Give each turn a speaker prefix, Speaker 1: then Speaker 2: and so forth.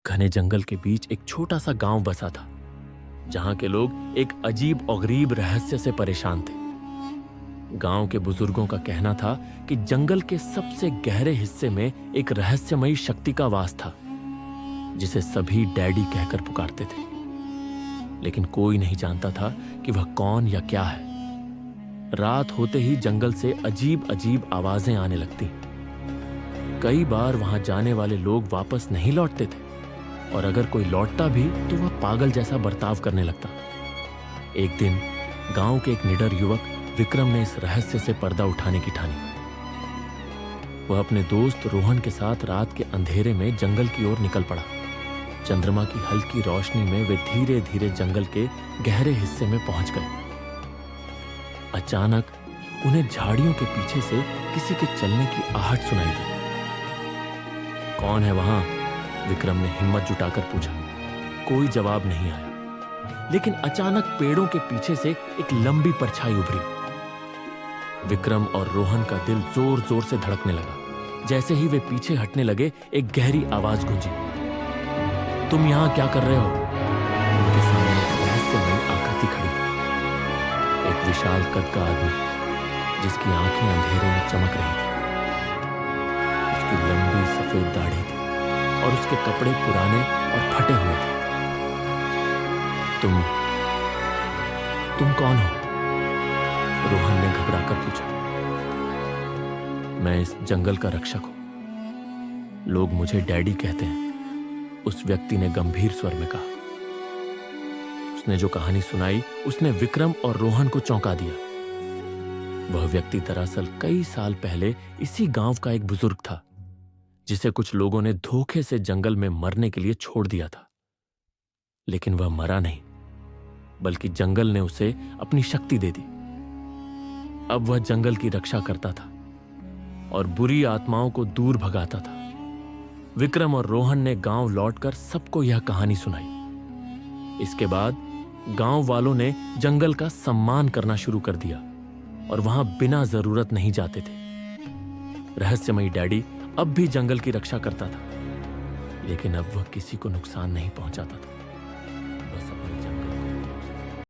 Speaker 1: घने जंगल के बीच एक छोटा सा गांव बसा था, जहां के लोग एक अजीब और गरीब रहस्य से परेशान थे। गांव के बुजुर्गों का कहना था कि जंगल के सबसे गहरे हिस्से में एक रहस्यमयी शक्ति का वास था, जिसे सभी डैडी कहकर पुकारते थे, लेकिन कोई नहीं जानता था कि वह कौन या क्या है। रात होते ही जंगल से अजीब अजीब आवाजें आने लगती। कई बार वहां जाने वाले लोग वापस नहीं लौटते थे, और अगर कोई लौटता भी तो वह पागल जैसा बर्ताव करने लगता। एक दिन गांव के एक निडर युवक विक्रम ने इस रहस्य से पर्दा उठाने की ठानी। वह अपने दोस्त रोहन के साथ रात के अंधेरे में जंगल की ओर निकल पड़ा। चंद्रमा की हल्की रोशनी में वे धीरे धीरे जंगल के गहरे हिस्से में पहुंच गए। अचानक उन्हें झाड़ियों के पीछे से किसी के चलने की आहट सुनाई दी। कौन है वहां? विक्रम ने हिम्मत जुटाकर पूछा। कोई जवाब नहीं आया, लेकिन अचानक पेड़ों के पीछे से एक लंबी परछाई उभरी। विक्रम और रोहन का दिल जोर जोर से धड़कने लगा। जैसे ही वे पीछे हटने लगे, एक गहरी आवाज गूंजी। तुम यहां क्या कर रहे हो? उनके सामने एक रहस्यमयी आकृति खड़ी थी। एक विशाल कद का आदमी, जिसकी आंखें अंधेरे में चमक रही थी। उसकी लंबी सफेद दाढ़ी थी और उसके कपड़े पुराने और फटे हुए थे। तुम कौन हो? रोहन ने घबराकर पूछा। मैं इस जंगल का रक्षक हूं। लोग मुझे डैडी कहते हैं, उस व्यक्ति ने गंभीर स्वर में कहा। उसने जो कहानी सुनाई, उसने विक्रम और रोहन को चौंका दिया। वह व्यक्ति दरअसल कई साल पहले इसी गांव का एक बुजुर्ग था, जिसे कुछ लोगों ने धोखे से जंगल में मरने के लिए छोड़ दिया था। लेकिन वह मरा नहीं, बल्कि जंगल ने उसे अपनी शक्ति दे दी। अब वह जंगल की रक्षा करता था और बुरी आत्माओं को दूर भगाता था। विक्रम और रोहन ने गांव लौटकर सबको यह कहानी सुनाई। इसके बाद गांव वालों ने जंगल का सम्मान करना शुरू कर दिया और वहां बिना जरूरत नहीं जाते थे। रहस्यमयी डैडी अब भी जंगल की रक्षा करता था, लेकिन अब वह किसी को नुकसान नहीं पहुंचाता था।